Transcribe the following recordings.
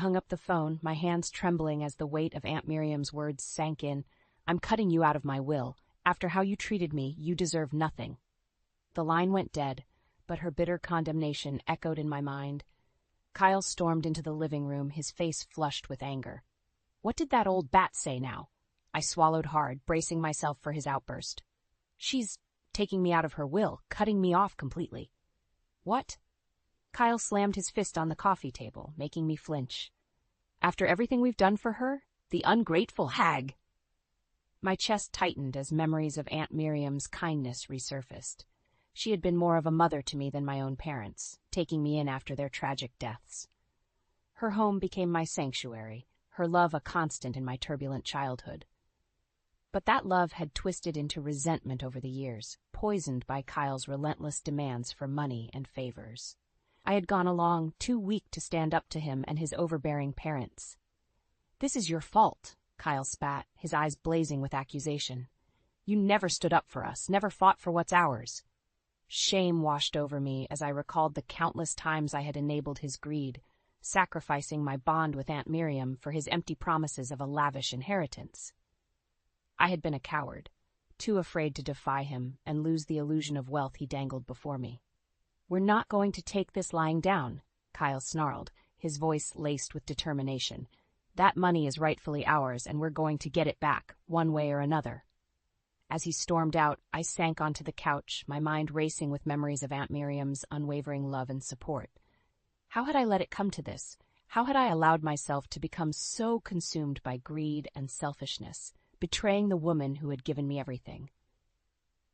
hung up the phone, my hands trembling as the weight of Aunt Miriam's words sank in. "I'm cutting you out of my will. After how you treated me, you deserve nothing." The line went dead, but her bitter condemnation echoed in my mind. Kyle stormed into the living room, his face flushed with anger. What did that old bat say now? I swallowed hard, bracing myself for his outburst. "She's taking me out of her will, cutting me off completely." "What?" Kyle slammed his fist on the coffee table, making me flinch. "After everything we've done for her? The ungrateful hag!" My chest tightened as memories of Aunt Miriam's kindness resurfaced. She had been more of a mother to me than my own parents, taking me in after their tragic deaths. Her home became my sanctuary, her love a constant in my turbulent childhood. But that love had twisted into resentment over the years, poisoned by Kyle's relentless demands for money and favors. I had gone along too weak to stand up to him and his overbearing parents. "This is your fault," Kyle spat, his eyes blazing with accusation. "You never stood up for us, never fought for what's ours." Shame washed over me as I recalled the countless times I had enabled his greed, sacrificing my bond with Aunt Miriam for his empty promises of a lavish inheritance. I had been a coward, too afraid to defy him and lose the illusion of wealth he dangled before me. "We're not going to take this lying down," Kyle snarled, his voice laced with determination. "That money is rightfully ours, and we're going to get it back, one way or another." As he stormed out, I sank onto the couch, my mind racing with memories of Aunt Miriam's unwavering love and support. How had I let it come to this? How had I allowed myself to become so consumed by greed and selfishness, betraying the woman who had given me everything?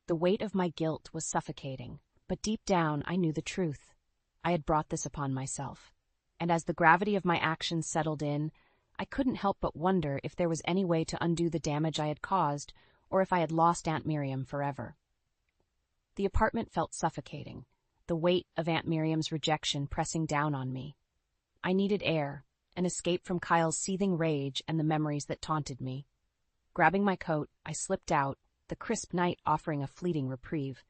The weight of my guilt was suffocating, but deep down I knew the truth. I had brought this upon myself, and as the gravity of my actions settled in, I couldn't help but wonder if there was any way to undo the damage I had caused, or if I had lost Aunt Miriam forever. The apartment felt suffocating, the weight of Aunt Miriam's rejection pressing down on me. I needed air, an escape from Kyle's seething rage and the memories that taunted me. Grabbing my coat, I slipped out, the crisp night offering a fleeting reprieve.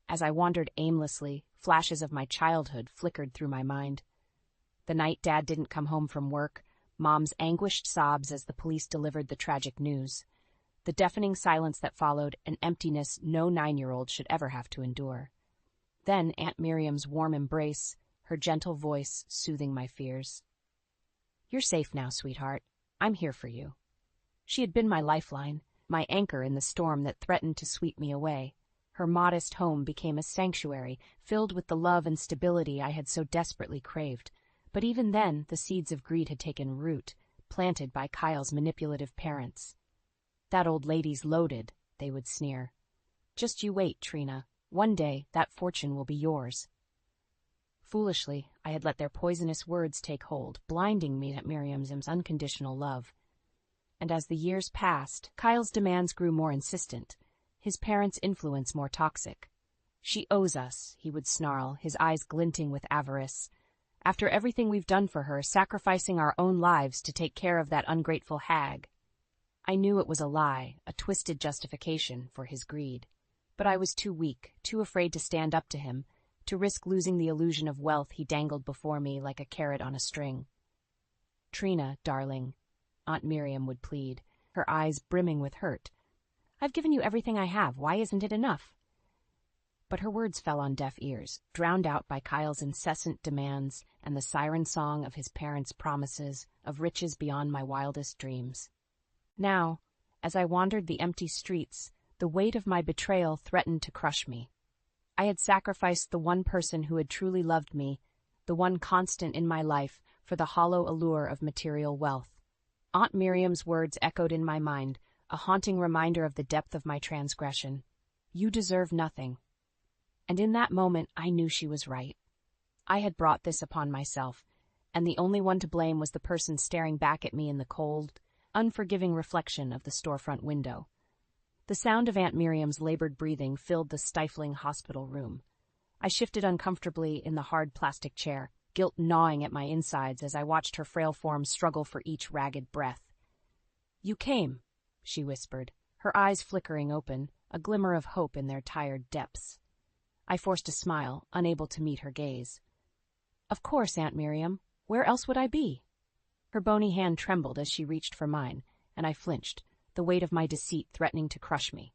As I wandered aimlessly, flashes of my childhood flickered through my mind. The night Dad didn't come home from work, Mom's anguished sobs as the police delivered the tragic news. The deafening silence that followed, an emptiness no 9-year-old should ever have to endure. Then Aunt Miriam's warm embrace, her gentle voice soothing my fears. "You're safe now, sweetheart. I'm here for you." She had been my lifeline, my anchor in the storm that threatened to sweep me away. Her modest home became a sanctuary, filled with the love and stability I had so desperately craved. But even then, the seeds of greed had taken root, planted by Kyle's manipulative parents. "That old lady's loaded," they would sneer. "Just you wait, Trina. One day, that fortune will be yours." Foolishly, I had let their poisonous words take hold, blinding me to Miriam's unconditional love. And as the years passed, Kyle's demands grew more insistent, his parents' influence more toxic. "She owes us," he would snarl, his eyes glinting with avarice. "After everything we've done for her, sacrificing our own lives to take care of that ungrateful hag." I knew it was a lie, a twisted justification for his greed. But I was too weak, too afraid to stand up to him, to risk losing the illusion of wealth he dangled before me like a carrot on a string. "Trina, darling," Aunt Miriam would plead, her eyes brimming with hurt. "I've given you everything I have. Why isn't it enough?" But her words fell on deaf ears, drowned out by Kyle's incessant demands and the siren song of his parents' promises of riches beyond my wildest dreams. Now, as I wandered the empty streets, the weight of my betrayal threatened to crush me. I had sacrificed the one person who had truly loved me, the one constant in my life, for the hollow allure of material wealth. Aunt Miriam's words echoed in my mind, a haunting reminder of the depth of my transgression. "You deserve nothing." And in that moment, I knew she was right. I had brought this upon myself, and the only one to blame was the person staring back at me in the cold, unforgiving reflection of the storefront window. The sound of Aunt Miriam's labored breathing filled the stifling hospital room. I shifted uncomfortably in the hard plastic chair, guilt gnawing at my insides as I watched her frail form struggle for each ragged breath. "You came," she whispered, her eyes flickering open, a glimmer of hope in their tired depths. I forced a smile, unable to meet her gaze. "Of course, Aunt Miriam. Where else would I be?" Her bony hand trembled as she reached for mine, and I flinched, the weight of my deceit threatening to crush me.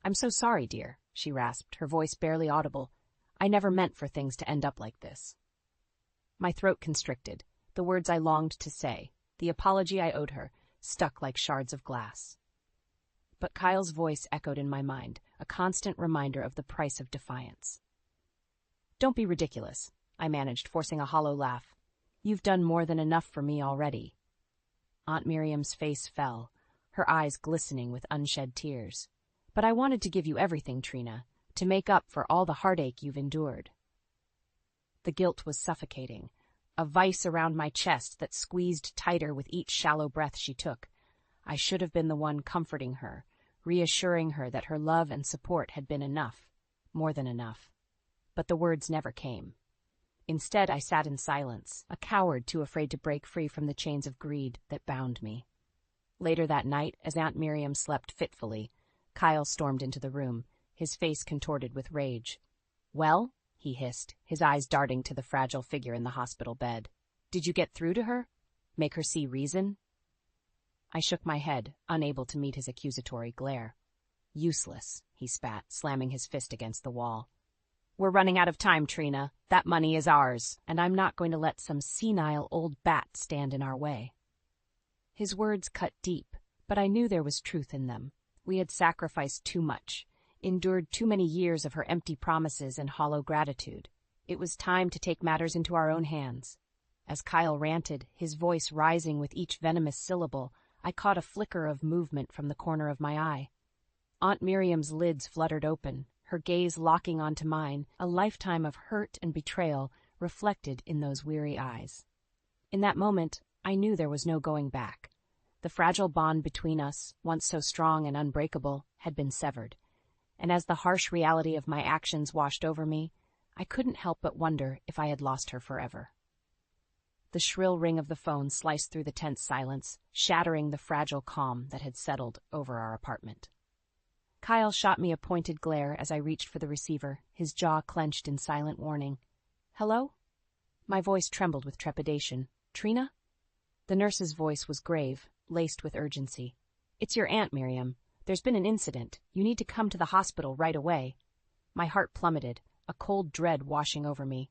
"I'm so sorry, dear," she rasped, her voice barely audible. "I never meant for things to end up like this." My throat constricted, the words I longed to say, the apology I owed her, stuck like shards of glass. But Kyle's voice echoed in my mind, a constant reminder of the price of defiance. "Don't be ridiculous," I managed, forcing a hollow laugh. "You've done more than enough for me already." Aunt Miriam's face fell, her eyes glistening with unshed tears. "But I wanted to give you everything, Trina, to make up for all the heartache you've endured." The guilt was suffocating, a vice around my chest that squeezed tighter with each shallow breath she took. I should have been the one comforting her, reassuring her that her love and support had been enough, more than enough. But the words never came. Instead, I sat in silence, a coward too afraid to break free from the chains of greed that bound me. Later that night, as Aunt Miriam slept fitfully, Kyle stormed into the room, his face contorted with rage. "Well?" he hissed, his eyes darting to the fragile figure in the hospital bed. "Did you get through to her? Make her see reason?" I shook my head, unable to meet his accusatory glare. "Useless," he spat, slamming his fist against the wall. "We're running out of time, Trina. That money is ours, and I'm not going to let some senile old bat stand in our way." His words cut deep, but I knew there was truth in them. We had sacrificed too much, endured too many years of her empty promises and hollow gratitude. It was time to take matters into our own hands. As Kyle ranted, his voice rising with each venomous syllable, I caught a flicker of movement from the corner of my eye. Aunt Miriam's lids fluttered open, her gaze locking onto mine, a lifetime of hurt and betrayal reflected in those weary eyes. In that moment, I knew there was no going back. The fragile bond between us, once so strong and unbreakable, had been severed. And as the harsh reality of my actions washed over me, I couldn't help but wonder if I had lost her forever. The shrill ring of the phone sliced through the tense silence, shattering the fragile calm that had settled over our apartment. Kyle shot me a pointed glare as I reached for the receiver, his jaw clenched in silent warning. "Hello?" My voice trembled with trepidation. "Trina?" The nurse's voice was grave, laced with urgency. "It's your Aunt Miriam. There's been an incident. You need to come to the hospital right away." My heart plummeted, a cold dread washing over me.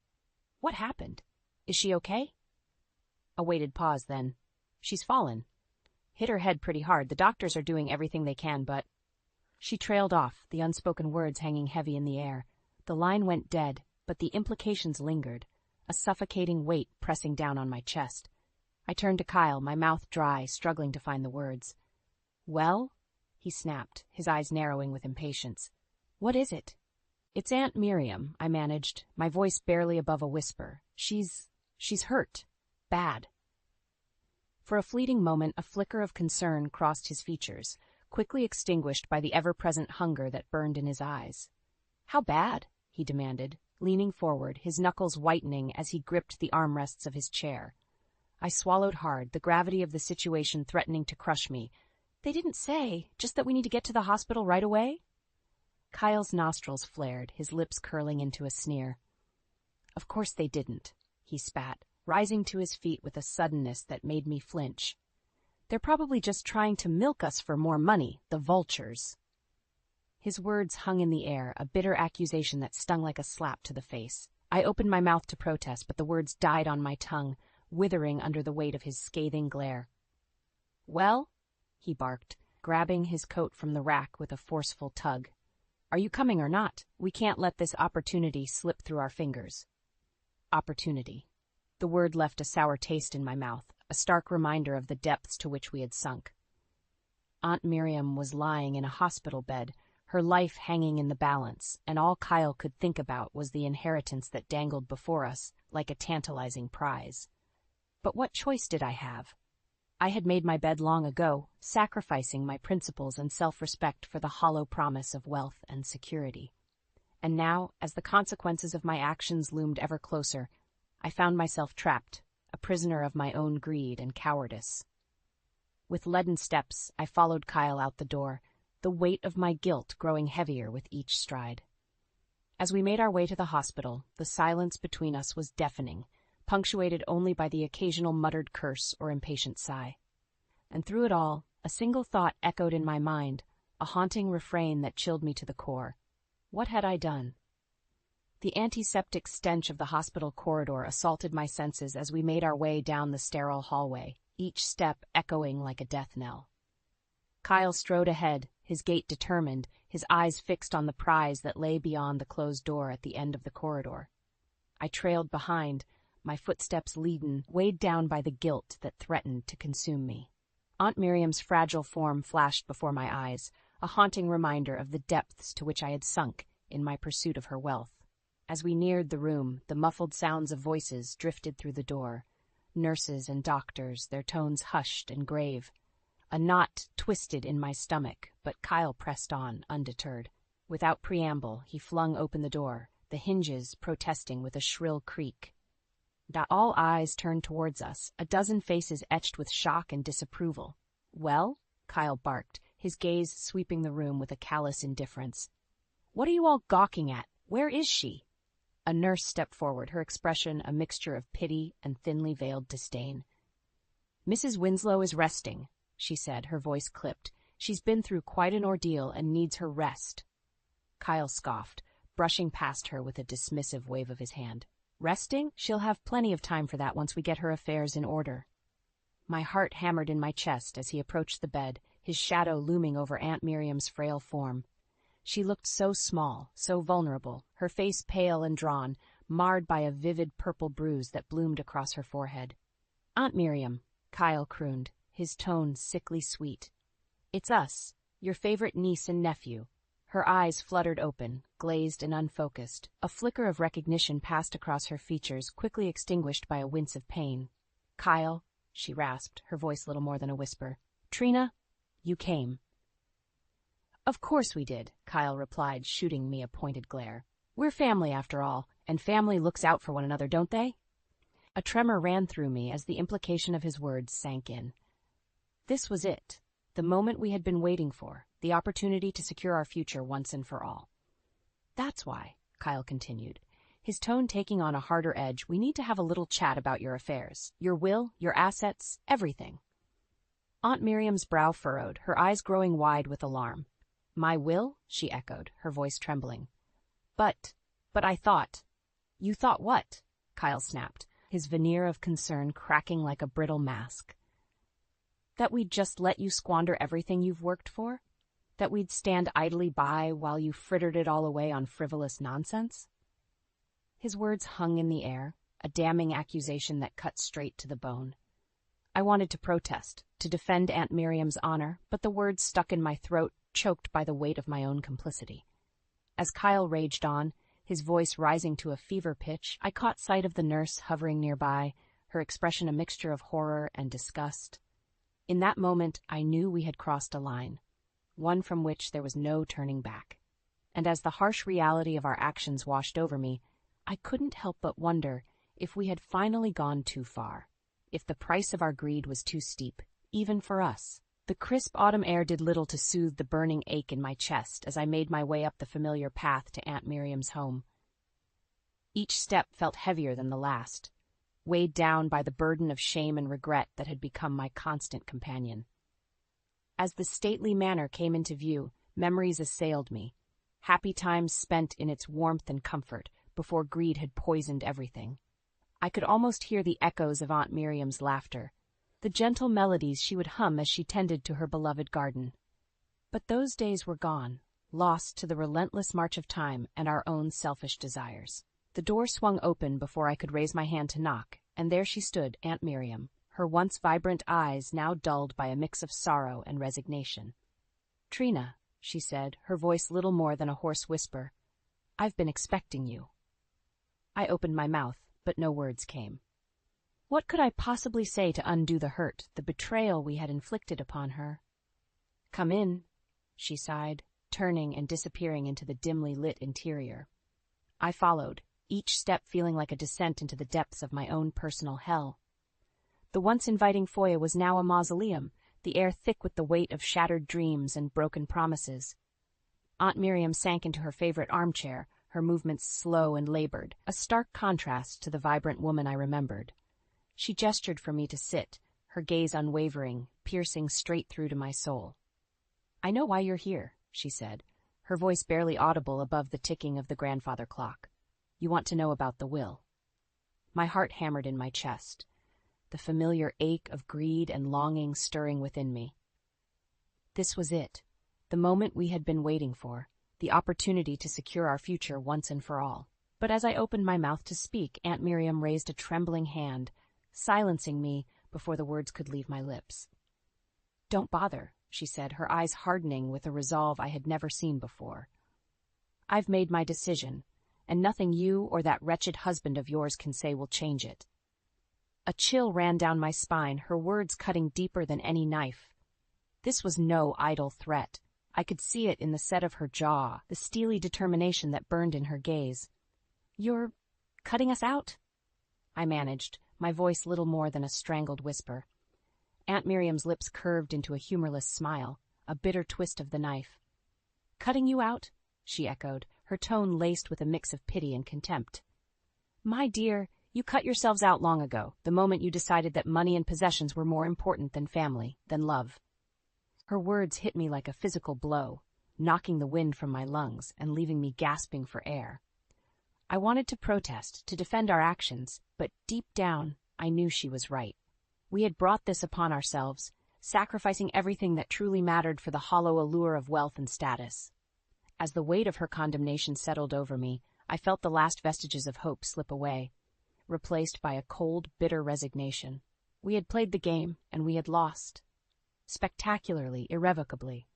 "What happened? Is she okay?" A weighted pause, then. "She's fallen. Hit her head pretty hard. The doctors are doing everything they can, but—" She trailed off, the unspoken words hanging heavy in the air. The line went dead, but the implications lingered, a suffocating weight pressing down on my chest. I turned to Kyle, my mouth dry, struggling to find the words. "Well?" he snapped, his eyes narrowing with impatience. "What is it?" "It's Aunt Miriam," I managed, my voice barely above a whisper. She's hurt. Bad." For a fleeting moment, a flicker of concern crossed his features, quickly extinguished by the ever-present hunger that burned in his eyes. "How bad?" he demanded, leaning forward, his knuckles whitening as he gripped the armrests of his chair. I swallowed hard, the gravity of the situation threatening to crush me. "They didn't say, just that we need to get to the hospital right away?" Kyle's nostrils flared, his lips curling into a sneer. "Of course they didn't," he spat, rising to his feet with a suddenness that made me flinch. "They're probably just trying to milk us for more money, the vultures." His words hung in the air, a bitter accusation that stung like a slap to the face. I opened my mouth to protest, but the words died on my tongue, withering under the weight of his scathing glare. "Well?" he barked, grabbing his coat from the rack with a forceful tug. "Are you coming or not? We can't let this opportunity slip through our fingers." Opportunity. The word left a sour taste in my mouth, a stark reminder of the depths to which we had sunk. Aunt Miriam was lying in a hospital bed, her life hanging in the balance, and all Kyle could think about was the inheritance that dangled before us like a tantalizing prize. But what choice did I have? I had made my bed long ago, sacrificing my principles and self-respect for the hollow promise of wealth and security. And now, as the consequences of my actions loomed ever closer, I found myself trapped, a prisoner of my own greed and cowardice. With leaden steps, I followed Kyle out the door, the weight of my guilt growing heavier with each stride. As we made our way to the hospital, the silence between us was deafening, punctuated only by the occasional muttered curse or impatient sigh. And through it all, a single thought echoed in my mind, a haunting refrain that chilled me to the core. What had I done? The antiseptic stench of the hospital corridor assaulted my senses as we made our way down the sterile hallway, each step echoing like a death knell. Kyle strode ahead, his gait determined, his eyes fixed on the prize that lay beyond the closed door at the end of the corridor. I trailed behind, my footsteps leaden, weighed down by the guilt that threatened to consume me. Aunt Miriam's fragile form flashed before my eyes, a haunting reminder of the depths to which I had sunk in my pursuit of her wealth. As we neared the room, the muffled sounds of voices drifted through the door. Nurses and doctors, their tones hushed and grave. A knot twisted in my stomach, but Kyle pressed on, undeterred. Without preamble, he flung open the door, the hinges protesting with a shrill creak. All eyes turned towards us, a dozen faces etched with shock and disapproval. "Well?" Kyle barked, his gaze sweeping the room with a callous indifference. "What are you all gawking at? Where is she?" A nurse stepped forward, her expression a mixture of pity and thinly veiled disdain. "Mrs. Winslow is resting," she said, her voice clipped. "She's been through quite an ordeal and needs her rest." Kyle scoffed, brushing past her with a dismissive wave of his hand. "Resting? She'll have plenty of time for that once we get her affairs in order." My heart hammered in my chest as he approached the bed, his shadow looming over Aunt Miriam's frail form. She looked so small, so vulnerable, her face pale and drawn, marred by a vivid purple bruise that bloomed across her forehead. "Aunt Miriam," Kyle crooned, his tone sickly sweet. "It's us, your favorite niece and nephew." Her eyes fluttered open, glazed and unfocused. A flicker of recognition passed across her features, quickly extinguished by a wince of pain. "Kyle," she rasped, her voice little more than a whisper. "Trina, you came." "Of course we did," Kyle replied, shooting me a pointed glare. "We're family after all, and family looks out for one another, don't they?" A tremor ran through me as the implication of his words sank in. This was it, the moment we had been waiting for, the opportunity to secure our future once and for all. "That's why," Kyle continued, his tone taking on a harder edge, "we need to have a little chat about your affairs, your will, your assets, everything." Aunt Miriam's brow furrowed, her eyes growing wide with alarm. "My will?" she echoed, her voice trembling. But I thought—" "You thought what?" Kyle snapped, his veneer of concern cracking like a brittle mask. "That we'd just let you squander everything you've worked for? That we'd stand idly by while you frittered it all away on frivolous nonsense?" His words hung in the air, a damning accusation that cut straight to the bone. I wanted to protest, to defend Aunt Miriam's honor, but the words stuck in my throat, choked by the weight of my own complicity. As Kyle raged on, his voice rising to a fever pitch, I caught sight of the nurse hovering nearby, her expression a mixture of horror and disgust. In that moment, I knew we had crossed a line, one from which there was no turning back. And as the harsh reality of our actions washed over me, I couldn't help but wonder if we had finally gone too far, if the price of our greed was too steep, even for us. The crisp autumn air did little to soothe the burning ache in my chest as I made my way up the familiar path to Aunt Miriam's home. Each step felt heavier than the last, weighed down by the burden of shame and regret that had become my constant companion. As the stately manor came into view, memories assailed me, happy times spent in its warmth and comfort before greed had poisoned everything. I could almost hear the echoes of Aunt Miriam's laughter, the gentle melodies she would hum as she tended to her beloved garden. But those days were gone, lost to the relentless march of time and our own selfish desires. The door swung open before I could raise my hand to knock, and there she stood, Aunt Miriam, her once vibrant eyes now dulled by a mix of sorrow and resignation. "Trina," she said, her voice little more than a hoarse whisper, "I've been expecting you." I opened my mouth, but no words came. What could I possibly say to undo the hurt, the betrayal we had inflicted upon her? "Come in," she sighed, turning and disappearing into the dimly lit interior. I followed, each step feeling like a descent into the depths of my own personal hell. The once inviting foyer was now a mausoleum, the air thick with the weight of shattered dreams and broken promises. Aunt Miriam sank into her favorite armchair, her movements slow and labored, a stark contrast to the vibrant woman I remembered. She gestured for me to sit, her gaze unwavering, piercing straight through to my soul. "I know why you're here," she said, her voice barely audible above the ticking of the grandfather clock. "You want to know about the will." My heart hammered in my chest, the familiar ache of greed and longing stirring within me. This was it, the moment we had been waiting for, the opportunity to secure our future once and for all. But as I opened my mouth to speak, Aunt Miriam raised a trembling hand, silencing me before the words could leave my lips. "Don't bother," she said, her eyes hardening with a resolve I had never seen before. "I've made my decision, and nothing you or that wretched husband of yours can say will change it." A chill ran down my spine, her words cutting deeper than any knife. This was no idle threat. I could see it in the set of her jaw, the steely determination that burned in her gaze. "You're cutting us out?" I managed, my voice little more than a strangled whisper. Aunt Miriam's lips curved into a humorless smile, a bitter twist of the knife. "Cutting you out?" she echoed, her tone laced with a mix of pity and contempt. "My dear, you cut yourselves out long ago, the moment you decided that money and possessions were more important than family, than love." Her words hit me like a physical blow, knocking the wind from my lungs and leaving me gasping for air. I wanted to protest, to defend our actions, but deep down, I knew she was right. We had brought this upon ourselves, sacrificing everything that truly mattered for the hollow allure of wealth and status. As the weight of her condemnation settled over me, I felt the last vestiges of hope slip away, replaced by a cold, bitter resignation. We had played the game, and we had lost. Spectacularly, irrevocably.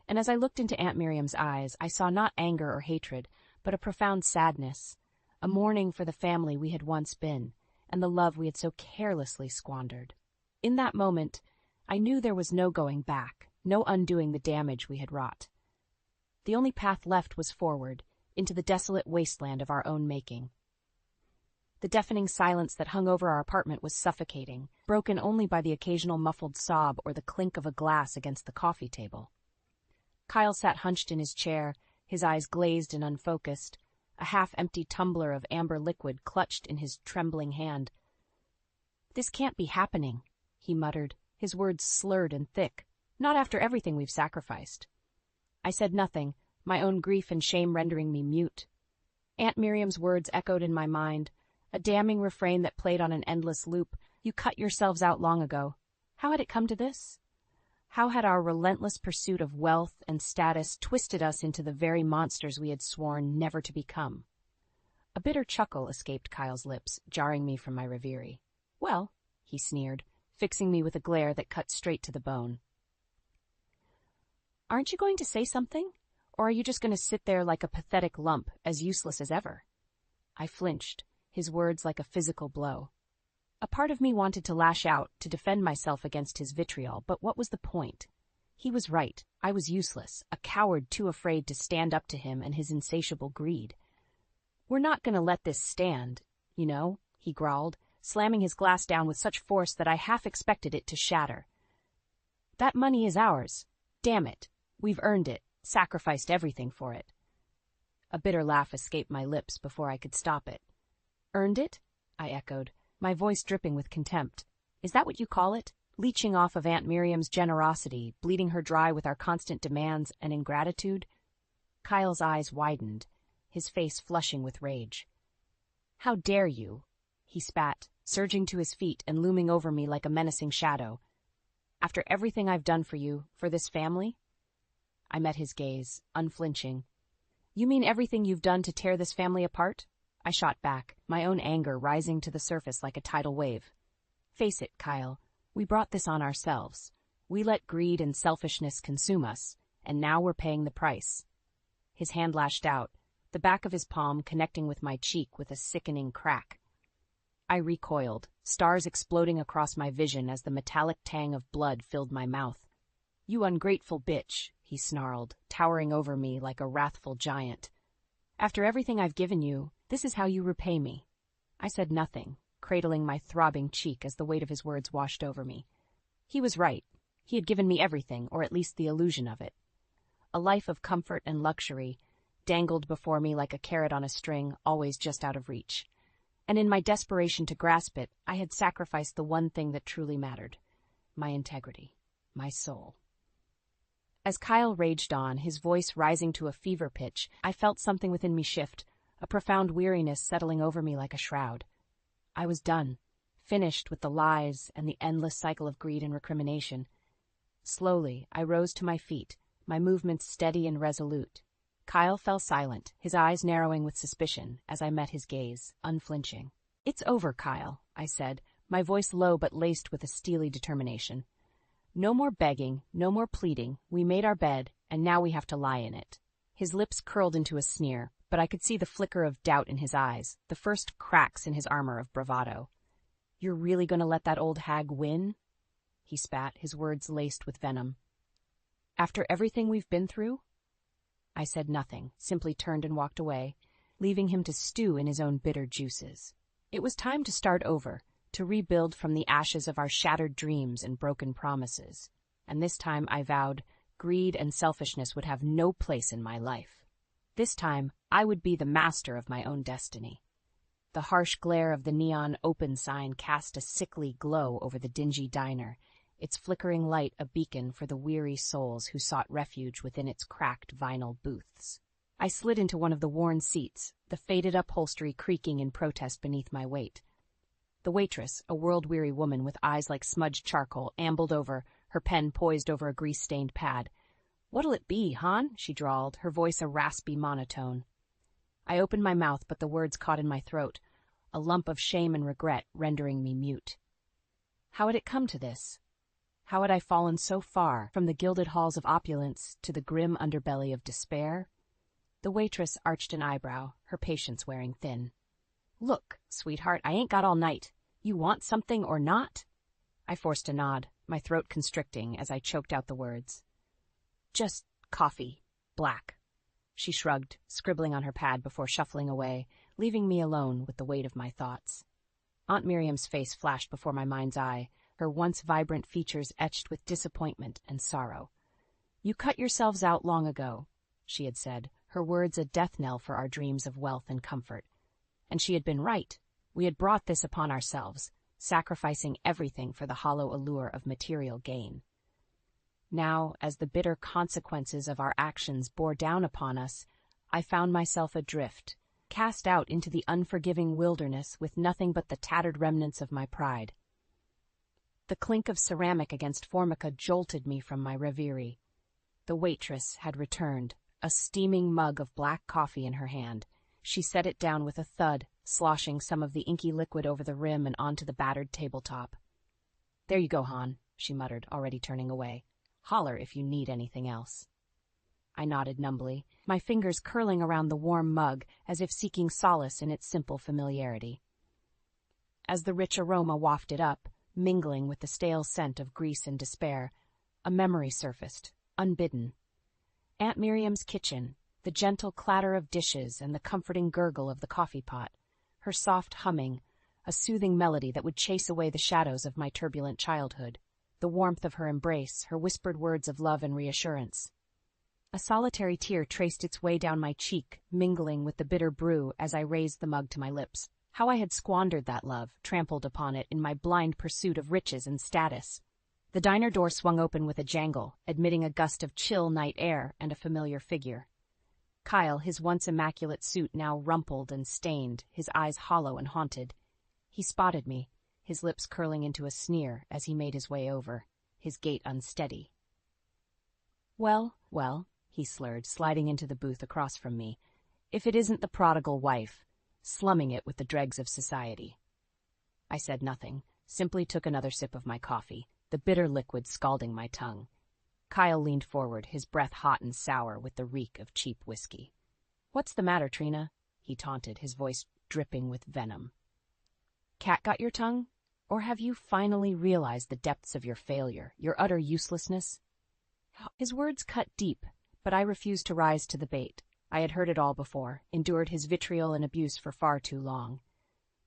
And as I looked into Aunt Miriam's eyes, I saw not anger or hatred, but a profound sadness, a mourning for the family we had once been, and the love we had so carelessly squandered. In that moment, I knew there was no going back, no undoing the damage we had wrought. The only path left was forward, into the desolate wasteland of our own making. The deafening silence that hung over our apartment was suffocating, broken only by the occasional muffled sob or the clink of a glass against the coffee table. Kyle sat hunched in his chair, his eyes glazed and unfocused, a half-empty tumbler of amber liquid clutched in his trembling hand. "This can't be happening," he muttered, his words slurred and thick. "Not after everything we've sacrificed." I said nothing, my own grief and shame rendering me mute. Aunt Miriam's words echoed in my mind, a damning refrain that played on an endless loop. "You cut yourselves out long ago." How had it come to this? How had our relentless pursuit of wealth and status twisted us into the very monsters we had sworn never to become? A bitter chuckle escaped Kyle's lips, jarring me from my reverie. "Well," he sneered, fixing me with a glare that cut straight to the bone. "Aren't you going to say something? Or are you just going to sit there like a pathetic lump, as useless as ever?" I flinched, his words like a physical blow. A part of me wanted to lash out, to defend myself against his vitriol, but what was the point? He was right. I was useless, a coward too afraid to stand up to him and his insatiable greed. "We're not going to let this stand, you know," he growled, slamming his glass down with such force that I half expected it to shatter. "That money is ours. Damn it. We've earned it, sacrificed everything for it." A bitter laugh escaped my lips before I could stop it. "Earned it?" I echoed, my voice dripping with contempt. "Is that what you call it? Leeching off of Aunt Miriam's generosity, bleeding her dry with our constant demands and ingratitude?" Kyle's eyes widened, his face flushing with rage. "How dare you?" he spat, surging to his feet and looming over me like a menacing shadow. "After everything I've done for you, for this family?" I met his gaze, unflinching. "You mean everything you've done to tear this family apart?" I shot back, my own anger rising to the surface like a tidal wave. "Face it, Kyle, we brought this on ourselves. We let greed and selfishness consume us, and now we're paying the price." His hand lashed out, the back of his palm connecting with my cheek with a sickening crack. I recoiled, stars exploding across my vision as the metallic tang of blood filled my mouth. "You ungrateful bitch," he snarled, towering over me like a wrathful giant. "After everything I've given you, this is how you repay me." I said nothing, cradling my throbbing cheek as the weight of his words washed over me. He was right. He had given me everything, or at least the illusion of it. A life of comfort and luxury, dangled before me like a carrot on a string, always just out of reach. And in my desperation to grasp it, I had sacrificed the one thing that truly mattered: my integrity, my soul. As Kyle raged on, his voice rising to a fever pitch, I felt something within me shift, a profound weariness settling over me like a shroud. I was done, finished with the lies and the endless cycle of greed and recrimination. Slowly, I rose to my feet, my movements steady and resolute. Kyle fell silent, his eyes narrowing with suspicion as I met his gaze, unflinching. "It's over, Kyle," I said, my voice low but laced with a steely determination. "No more begging, no more pleading. We made our bed, and now we have to lie in it." His lips curled into a sneer, but I could see the flicker of doubt in his eyes, the first cracks in his armor of bravado. "You're really going to let that old hag win?" He spat, his words laced with venom. "After everything we've been through?" I said nothing, simply turned and walked away, leaving him to stew in his own bitter juices. It was time to start over, to rebuild from the ashes of our shattered dreams and broken promises. And this time, I vowed, greed and selfishness would have no place in my life. This time, I would be the master of my own destiny. The harsh glare of the neon open sign cast a sickly glow over the dingy diner, its flickering light a beacon for the weary souls who sought refuge within its cracked vinyl booths. I slid into one of the worn seats, the faded upholstery creaking in protest beneath my weight. The waitress, a world-weary woman with eyes like smudged charcoal, ambled over, her pen poised over a grease-stained pad. "What'll it be, hon?" she drawled, her voice a raspy monotone. I opened my mouth, but the words caught in my throat, a lump of shame and regret rendering me mute. How had it come to this? How had I fallen so far from the gilded halls of opulence to the grim underbelly of despair? The waitress arched an eyebrow, her patience wearing thin. "Look, sweetheart, I ain't got all night. You want something or not?" I forced a nod, my throat constricting as I choked out the words. "Just coffee, black." She shrugged, scribbling on her pad before shuffling away, leaving me alone with the weight of my thoughts. Aunt Miriam's face flashed before my mind's eye, her once vibrant features etched with disappointment and sorrow. "You cut yourselves out long ago," she had said, her words a death knell for our dreams of wealth and comfort. And she had been right. We had brought this upon ourselves, sacrificing everything for the hollow allure of material gain. Now, as the bitter consequences of our actions bore down upon us, I found myself adrift, cast out into the unforgiving wilderness with nothing but the tattered remnants of my pride. The clink of ceramic against formica jolted me from my reverie. The waitress had returned, a steaming mug of black coffee in her hand. She set it down with a thud, sloshing some of the inky liquid over the rim and onto the battered tabletop. "There you go, hon," she muttered, already turning away. "Holler if you need anything else." I nodded numbly, my fingers curling around the warm mug as if seeking solace in its simple familiarity. As the rich aroma wafted up, mingling with the stale scent of grease and despair, a memory surfaced, unbidden. Aunt Miriam's kitchen, the gentle clatter of dishes and the comforting gurgle of the coffee pot, her soft humming, a soothing melody that would chase away the shadows of my turbulent childhood, the warmth of her embrace, her whispered words of love and reassurance. A solitary tear traced its way down my cheek, mingling with the bitter brew as I raised the mug to my lips. How I had squandered that love, trampled upon it in my blind pursuit of riches and status. The diner door swung open with a jangle, admitting a gust of chill night air and a familiar figure. Kyle, his once immaculate suit now rumpled and stained, his eyes hollow and haunted. He spotted me, his lips curling into a sneer as he made his way over, his gait unsteady. Well, he slurred, sliding into the booth across from me. "If it isn't the prodigal wife, slumming it with the dregs of society." I said nothing, simply took another sip of my coffee, the bitter liquid scalding my tongue. Kyle leaned forward, his breath hot and sour with the reek of cheap whiskey. "What's the matter, Trina?" he taunted, his voice dripping with venom. "Cat got your tongue? Or have you finally realized the depths of your failure, your utter uselessness?" His words cut deep, but I refused to rise to the bait. I had heard it all before, endured his vitriol and abuse for far too long.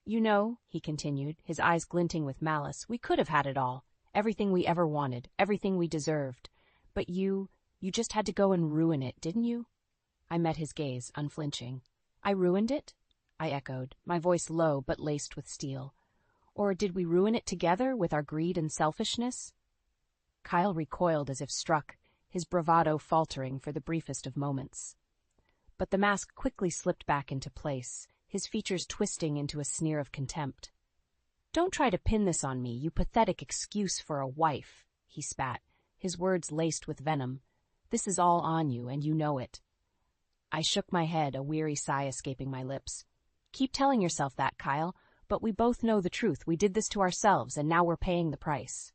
"You know," he continued, his eyes glinting with malice, "we could have had it all. Everything we ever wanted, everything we deserved. But you just had to go and ruin it, didn't you?" I met his gaze, unflinching. I ruined it? I echoed, my voice low but laced with steel. Or did we ruin it together with our greed and selfishness? Kyle recoiled as if struck, his bravado faltering for the briefest of moments. But the mask quickly slipped back into place, his features twisting into a sneer of contempt. "Don't try to pin this on me, you pathetic excuse for a wife," he spat, his words laced with venom. "This is all on you, and you know it." I shook my head, a weary sigh escaping my lips. "Keep telling yourself that, Kyle, but we both know the truth. We did this to ourselves, and now we're paying the price."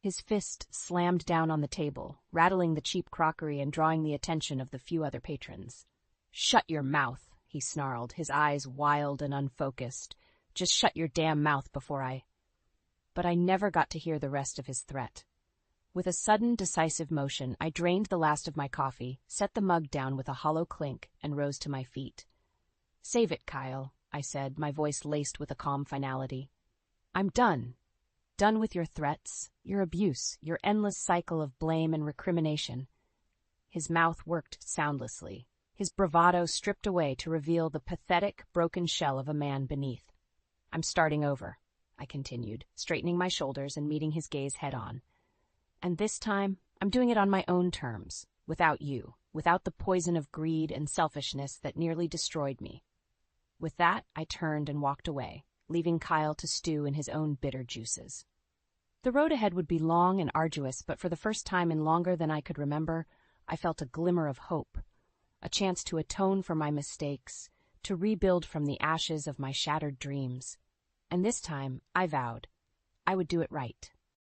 His fist slammed down on the table, rattling the cheap crockery and drawing the attention of the few other patrons. "Shut your mouth," he snarled, his eyes wild and unfocused. "Just shut your damn mouth before I—" But I never got to hear the rest of his threat. With a sudden, decisive motion, I drained the last of my coffee, set the mug down with a hollow clink, and rose to my feet. "Save it, Kyle," I said, my voice laced with a calm finality. "I'm done. Done with your threats, your abuse, your endless cycle of blame and recrimination." His mouth worked soundlessly, his bravado stripped away to reveal the pathetic, broken shell of a man beneath. "I'm starting over," I continued, straightening my shoulders and meeting his gaze head-on. "And this time, I'm doing it on my own terms, without you, without the poison of greed and selfishness that nearly destroyed me." With that, I turned and walked away, leaving Kyle to stew in his own bitter juices. The road ahead would be long and arduous, but for the first time in longer than I could remember, I felt a glimmer of hope, a chance to atone for my mistakes, to rebuild from the ashes of my shattered dreams. And this time, I vowed, I would do it right.